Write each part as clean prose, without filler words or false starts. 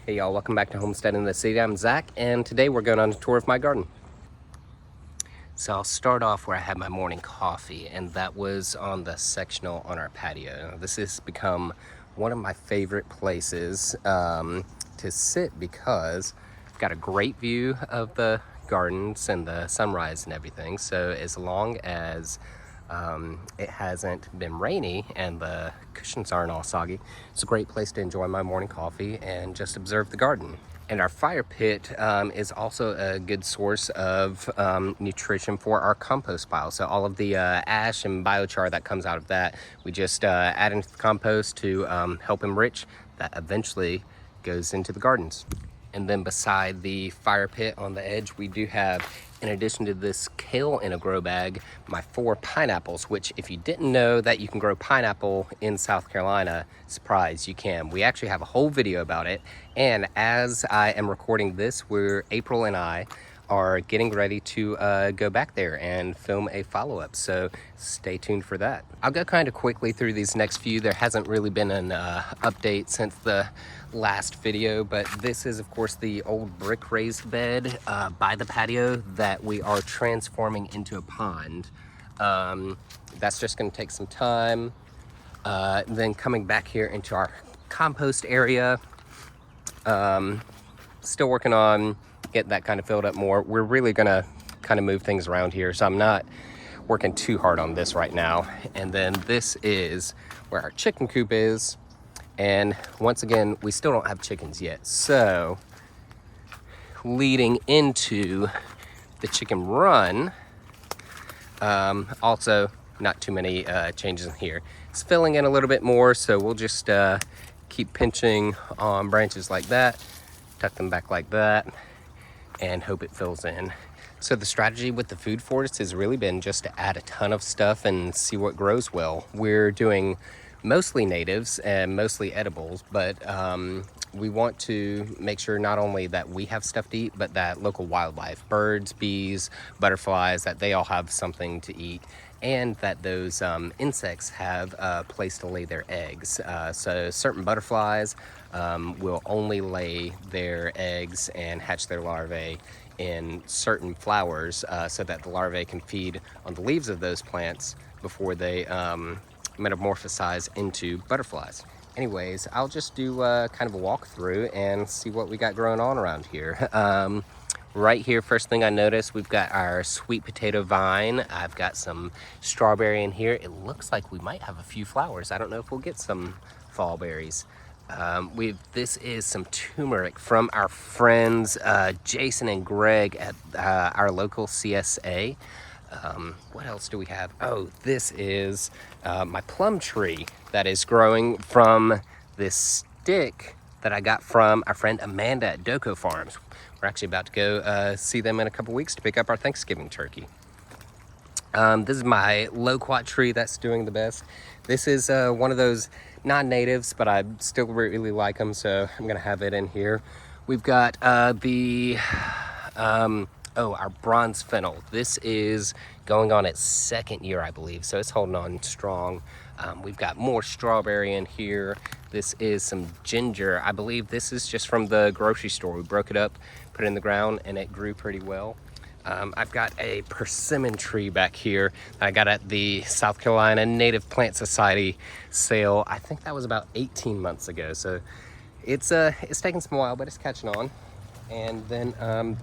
Hey y'all, welcome back to Homesteadin In The City. I'm Zach, and today we're going on a tour of my garden. So I'll start off where I had my morning coffee, and that was on the sectional on our patio. This has become one of my favorite places to sit because I've got a great view of the gardens and the sunrise and everything. So as long as it hasn't been rainy and the cushions aren't all soggy, it's a great place to enjoy my morning coffee and just observe the garden. And our fire pit is also a good source of nutrition for our compost pile. So all of the ash and biochar that comes out of that, we just add into the compost to help enrich. That eventually goes into the gardens. And then beside the fire pit on the edge, we do have, in addition to this kale in a grow bag, my 4 pineapples, which if you didn't know that you can grow pineapple in South Carolina, surprise, you can. We actually have a whole video about it. And as I am recording this, April and I are getting ready to go back there and film a follow-up, so stay tuned for that. I'll go kind of quickly through these next few. There hasn't really been an update since the last video, but this is of course the old brick raised bed by the patio that we are transforming into a pond. That's just going to take some time. Then coming back here into our compost area, still working on get that kind of filled up more. We're really gonna kind of move things around here, so I'm not working too hard on this right now. And then this is where our chicken coop is, and once again we still don't have chickens yet, so leading into the chicken run, also not too many changes in here. It's filling in a little bit more, so we'll just keep pinching on branches like that, tuck them back like that, and hope it fills in. So the strategy with the food forest has really been just to add a ton of stuff and see what grows well. We're doing mostly natives and mostly edibles, but we want to make sure not only that we have stuff to eat, but that local wildlife, birds, bees, butterflies, that they all have something to eat, and that those insects have a place to lay their eggs. So certain butterflies will only lay their eggs and hatch their larvae in certain flowers so that the larvae can feed on the leaves of those plants before they metamorphosize into butterflies. Anyways, I'll just do kind of a walkthrough and see what we got growing on around here. Right here, first thing I noticed, we've got our sweet potato vine. I've got some strawberry in here. It looks like we might have a few flowers. I don't know if we'll get some fall berries. This is some turmeric from our friends Jason and Greg at our local CSA. What else do we have? Oh, this is my plum tree that is growing from this stick that I got from our friend Amanda at Doco Farms. We're actually about to go see them in a couple weeks to pick up our Thanksgiving turkey. This is my loquat tree that's doing the best. This is one of those non-natives, but I still really like them, so I'm gonna have it in here. We've got our bronze fennel. This is going on its 2nd year, I believe, so it's holding on strong. We've got more strawberry in here. This is some ginger. I believe this is just from the grocery store. We broke it up, put it in the ground, and it grew pretty well. I've got a persimmon tree back here that I got at the South Carolina Native Plant Society sale. I think that was about 18 months ago, so it's taking some while, but it's catching on. And then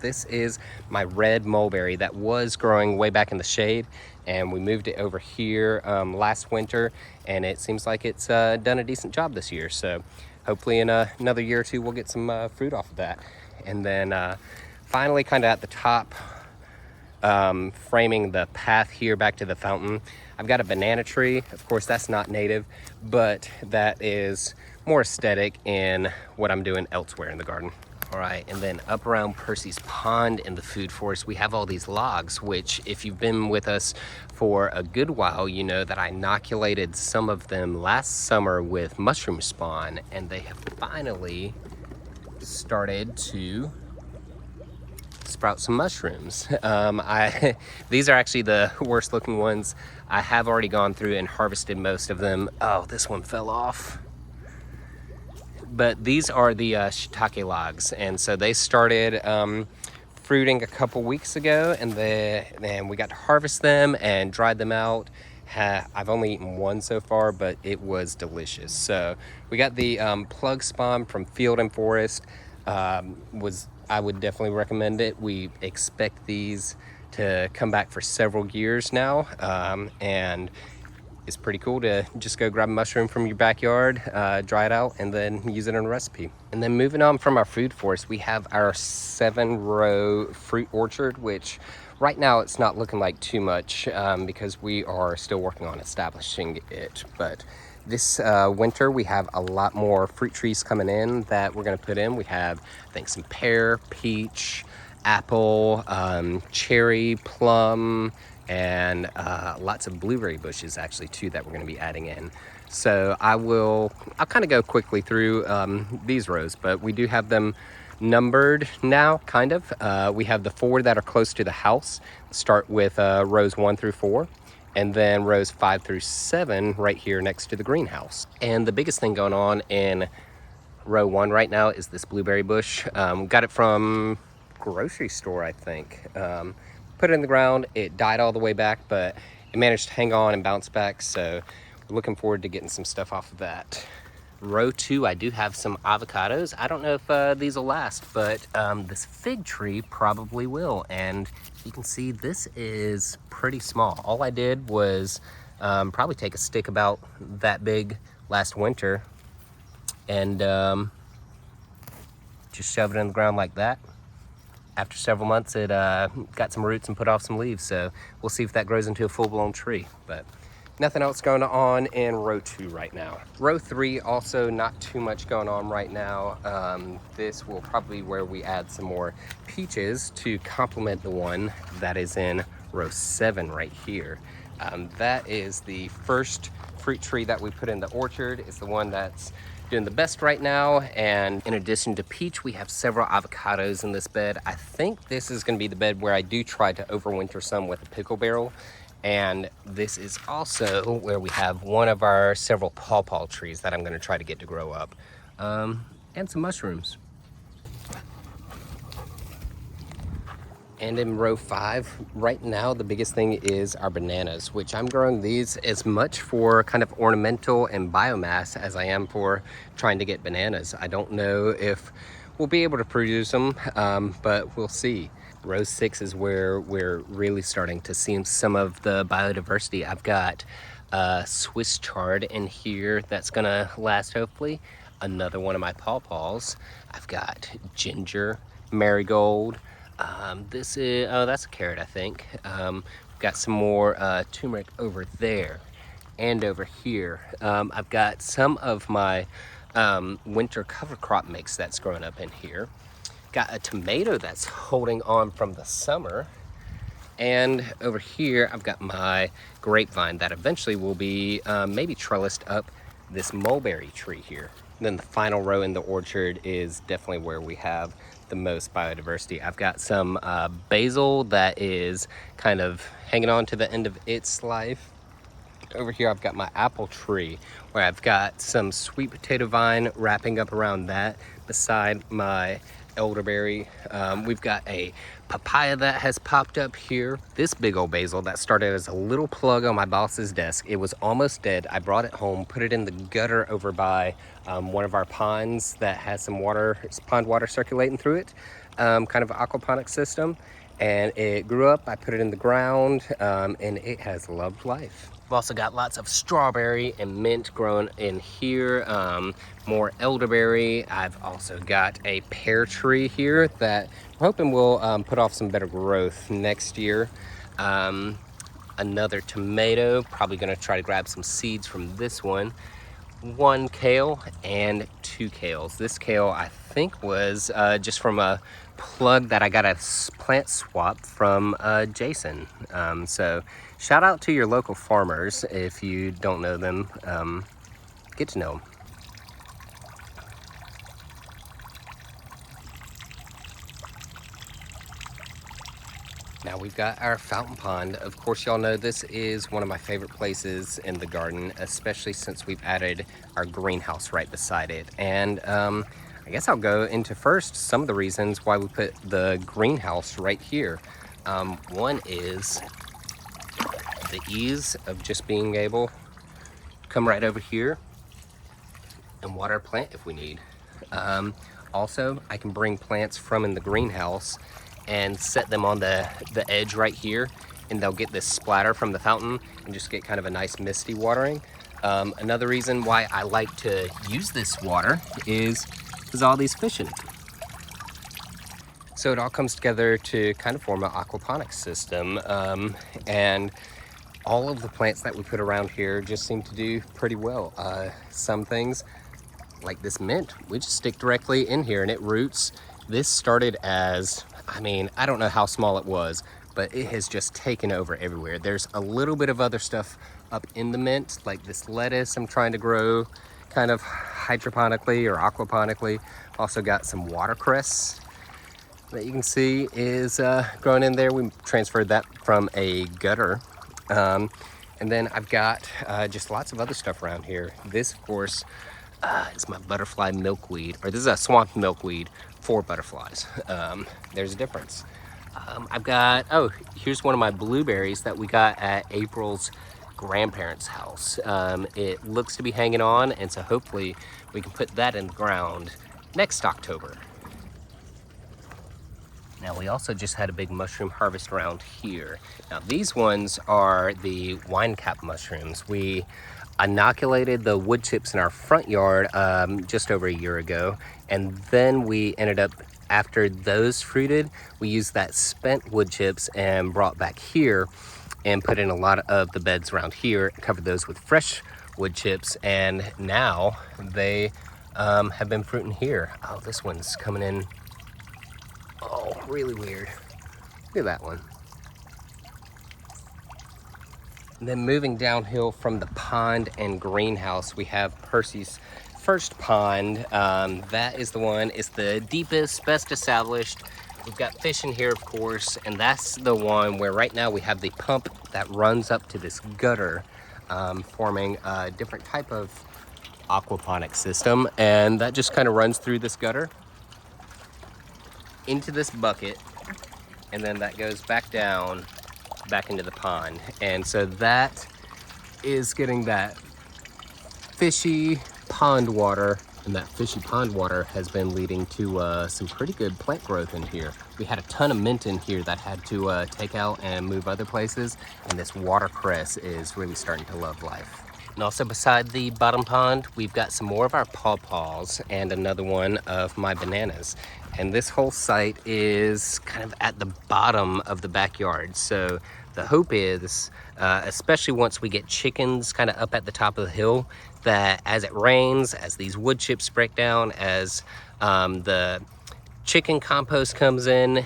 this is my red mulberry that was growing way back in the shade, and we moved it over here last winter, and it seems like it's done a decent job this year. So hopefully in another year or two we'll get some fruit off of that. And then finally, kind of at the top, framing the path here back to the fountain, I've got a banana tree. Of course, that's not native, but that is more aesthetic in what I'm doing elsewhere in the garden. All right, and then up around Percy's Pond in the food forest, we have all these logs, which if you've been with us for a good while, you know that I inoculated some of them last summer with mushroom spawn, and they have finally started to sprout some mushrooms. These are actually the worst looking ones. I have already gone through and harvested most of them. Oh, this one fell off. but these are the shiitake logs, and so they started fruiting a couple weeks ago, and then we got to harvest them and dried them out. I've only eaten one so far, but it was delicious. So we got the plug spawn from Field and Forest. I would definitely recommend it. We expect these to come back for several years now, and it's pretty cool to just go grab a mushroom from your backyard, dry it out, and then use it in a recipe. And then moving on from our food forest, we have our 7-row fruit orchard, which right now it's not looking like too much because we are still working on establishing it. But this winter we have a lot more fruit trees coming in that we're going to put in. We have, I think, some pear, peach, apple, cherry, plum, and lots of blueberry bushes actually too that we're going to be adding in. So I'll kind of go quickly through these rows, but we do have them numbered now, kind of. We have the 4 that are close to the house. Start with rows 1 through 4, and then rows 5 through 7 right here next to the greenhouse. And the biggest thing going on in row 1 right now is this blueberry bush. Got it from grocery store, I think. Put it in the ground, it died all the way back, but it managed to hang on and bounce back, so we're looking forward to getting some stuff off of that. Row 2, I do have some avocados. I don't know if these will last, but this fig tree probably will. And you can see this is pretty small. All I did was probably take a stick about that big last winter and just shove it in the ground like that. After several months, it got some roots and put off some leaves, so we'll see if that grows into a full-blown tree. But nothing else going on in row 2 right now. Row 3, also not too much going on right now. This will probably be where we add some more peaches to complement the one that is in row 7 right here. That is the first fruit tree that we put in the orchard. It's the one that's doing the best right now, and in addition to peach, we have several avocados in this bed. I think this is going to be the bed where I do try to overwinter some with a pickle barrel, and this is also where we have one of our several pawpaw trees that I'm going to try to get to grow up, and some mushrooms. And in row 5, right now, the biggest thing is our bananas, which I'm growing these as much for kind of ornamental and biomass as I am for trying to get bananas. I don't know if we'll be able to produce them, but we'll see. Row 6 is where we're really starting to see some of the biodiversity. I've got Swiss chard in here that's gonna last, hopefully. Another one of my pawpaws. I've got ginger, marigold. This is, oh, that's a carrot, I think. We've got some more turmeric over there and over here. I've got some of my winter cover crop mix that's growing up in here. Got a tomato that's holding on from the summer. And over here, I've got my grapevine that eventually will be maybe trellised up this mulberry tree here. Then the final row in the orchard is definitely where we have the most biodiversity. I've got some basil that is kind of hanging on to the end of its life. Over here, I've got my apple tree where I've got some sweet potato vine wrapping up around that beside my elderberry. We've got a papaya that has popped up here. This big old basil that started as a little plug on my boss's desk. It was almost dead. I brought it home, put it in the gutter over by one of our ponds that has some water, pond water circulating through it, kind of aquaponics system. And it grew up. I put it in the ground, and it has loved life. I've also got lots of strawberry and mint growing in here, more elderberry. I've also got a pear tree here that I'm hoping will put off some better growth next year. Another tomato, probably gonna try to grab some seeds from this one. 1 kale and 2 kales. This kale I think was just from a plug that I got a plant swap from Jason. So shout out to your local farmers. If you don't know them, get to know them. Now Now we've got our fountain pond. Of course, y'all know this is one of my favorite places in the garden, especially since we've added our greenhouse right beside it. And I guess I'll go into first some of the reasons why we put the greenhouse right here. One is the ease of just being able to come right over here and water a plant if we need. Also, I can bring plants from in the greenhouse and set them on the edge right here, and they'll get this splatter from the fountain and just get kind of a nice misty watering. Another reason why I like to use this water is there's all these fish in it. So it all comes together to kind of form an aquaponics system, and all of the plants that we put around here just seem to do pretty well. Some things, like this mint, we just stick directly in here and it roots. This started as, I don't know how small it was, but it has just taken over everywhere. There's a little bit of other stuff up in the mint, like this lettuce I'm trying to grow kind of hydroponically or aquaponically. Also got some watercress that you can see is growing in there. We transferred that from a gutter. And then I've got just lots of other stuff around here. This, of course, is my butterfly milkweed, or this is a swamp milkweed for butterflies. There's a difference. I've got, here's one of my blueberries that we got at April's grandparents' house. It looks to be hanging on, and so hopefully we can put that in the ground next October. Now we also just had a big mushroom harvest around here. Now these ones are the wine cap mushrooms. We inoculated the wood chips in our front yard just over a year ago, and then we ended up, after those fruited, we used that spent wood chips and brought back here and put in a lot of the beds around here, covered those with fresh wood chips, and now they have been fruiting here. Oh, this one's coming in, really weird. Look at that one. And then moving downhill from the pond and greenhouse, we have Percy's first pond. That is the one, it's the deepest, best established. We've got fish in here, of course, and that's the one where right now we have the pump that runs up to this gutter, forming a different type of aquaponic system. And that just kind of runs through this gutter into this bucket, and then that goes back down, back into the pond. And so that is getting that fishy pond water, and that fishy pond water has been leading to some pretty good plant growth in here. We had a ton of mint in here that had to take out and move other places, and this watercress is really starting to love life. And also beside the bottom pond, we've got some more of our pawpaws and another one of my bananas. And this whole site is kind of at the bottom of the backyard. So the hope is, especially once we get chickens kind of up at the top of the hill, that as it rains, as these wood chips break down, as the chicken compost comes in,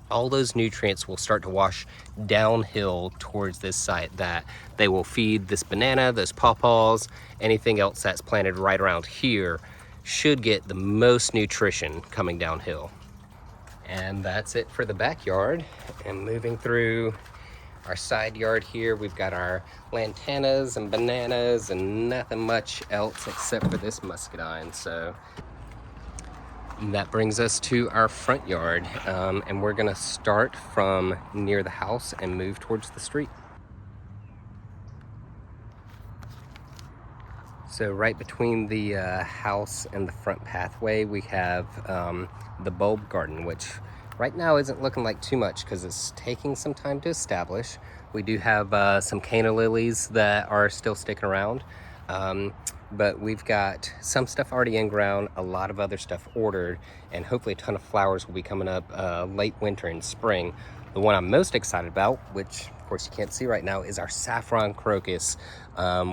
all those nutrients will start to wash downhill towards this site, that they will feed this banana, those pawpaws, anything else that's planted right around here should get the most nutrition coming downhill. And that's it for the backyard. And moving through our side yard here, we've got our lantanas and bananas and nothing much else except for this muscadine. So that brings us to our front yard, and we're gonna start from near the house and move towards the street. So right between the house and the front pathway, we have the bulb garden, which right now isn't looking like too much because it's taking some time to establish. We do have some canna lilies that are still sticking around, but we've got some stuff already in ground, a lot of other stuff ordered, and hopefully a ton of flowers will be coming up late winter and spring. The one I'm most excited about, which of course you can't see right now, is our saffron crocus.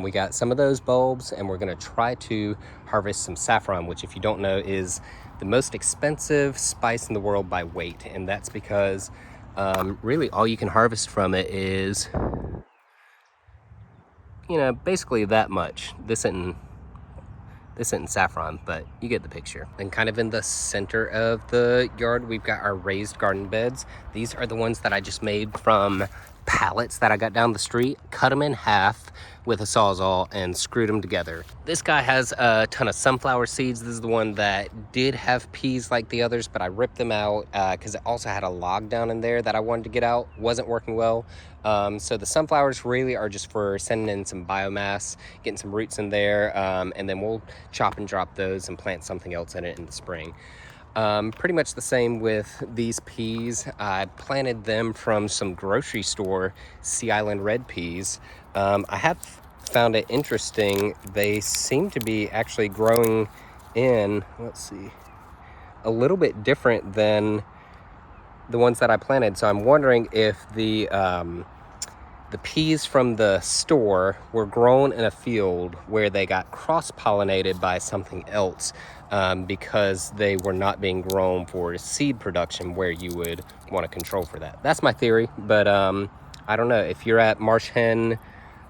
We got some of those bulbs, and we're gonna try to harvest some saffron, which, if you don't know, is the most expensive spice in the world by weight. And that's because really all you can harvest from it is, basically that much. This isn't This isn't saffron, but you get the picture. And kind of in the center of the yard, we've got our raised garden beds. These are the ones that I just made from pallets that I got down the street, cut them in half with a Sawzall and screwed them together. This guy has a ton of sunflower seeds. This is the one that did have peas like the others, but I ripped them out because it also had a log down in there that I wanted to get out. Wasn't working well. So the sunflowers really are just for sending in some biomass, getting some roots in there, and then we'll chop and drop those and plant something else in it in the spring. Pretty much the same with these peas. I planted them from some grocery store Sea Island red peas. I have found it interesting. They seem to be actually growing in, let's see, a little bit different than the ones that I planted. So I'm wondering if the peas from the store were grown in a field where they got cross-pollinated by something else, because they were not being grown for seed production where you would want to control for that. That's my theory, but I don't know. If you're at Marsh Hen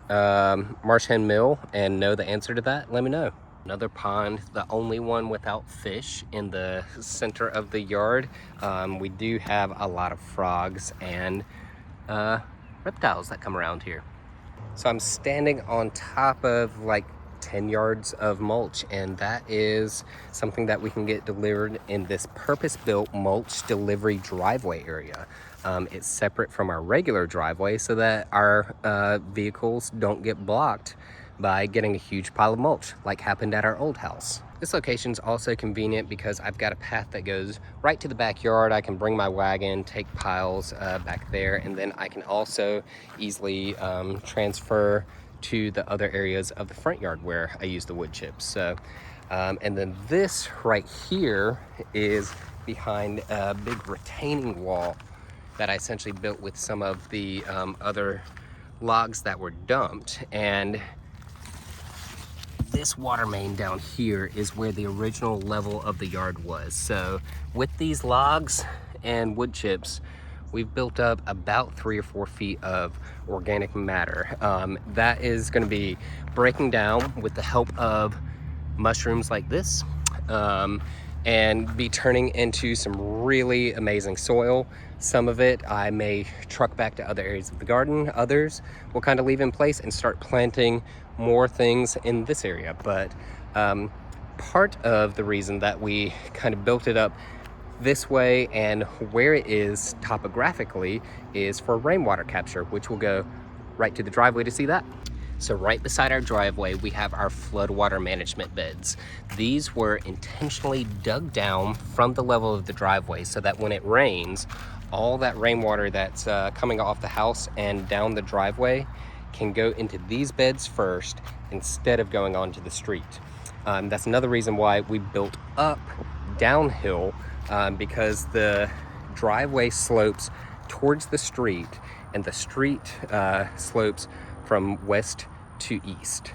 Mill and know the answer to that, let me know. Another pond, the only one without fish in the center of the yard. We do have a lot of frogs and reptiles that come around here. So I'm standing on top of like 10 yards of mulch, and that is something that we can get delivered in this purpose-built mulch delivery driveway area. It's separate from our regular driveway so that our vehicles don't get blocked by getting a huge pile of mulch like happened at our old house. This location is also convenient because I've got a path that goes right to the backyard. I can bring my wagon, take piles back there, and then I can also easily transfer to the other areas of the front yard where I use the wood chips. So, and then this right here is behind a big retaining wall that I essentially built with some of the other logs that were dumped. And this water main down here is where the original level of the yard was. So with these logs and wood chips, we've built up about 3 or 4 feet of organic matter. That is gonna be breaking down with the help of mushrooms like this, and be turning into some really amazing soil. Some of it I may truck back to other areas of the garden. Others we'll kind of leave in place and start planting more things in this area. But part of the reason that we kind of built it up this way and where it is topographically is for rainwater capture, which will go right to the driveway to see that. So right beside our driveway, we have our floodwater management beds. These were intentionally dug down from the level of the driveway so that when it rains, all that rainwater that's coming off the house and down the driveway can go into these beds first instead of going onto the street. That's another reason why we built up downhill, because the driveway slopes towards the street and the street slopes from west to east.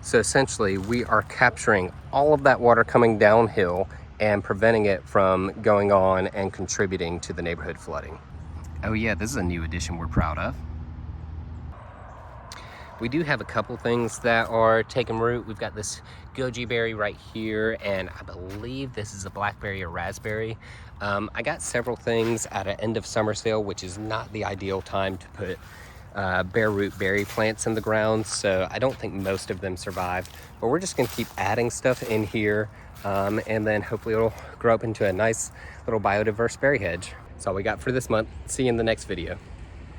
So essentially we are capturing all of that water coming downhill and preventing it from going on and contributing to the neighborhood flooding. Oh yeah, this is a new addition we're proud of. We do have a couple things that are taking root. We've got this goji berry right here, and I believe this is a blackberry or raspberry. I got several things at an end of summer sale, which is not the ideal time to put bare root berry plants in the ground, so I don't think most of them survived, but we're just gonna keep adding stuff in here, and then hopefully it'll grow up into a nice little biodiverse berry hedge. That's all we got for this month. See you in the next video.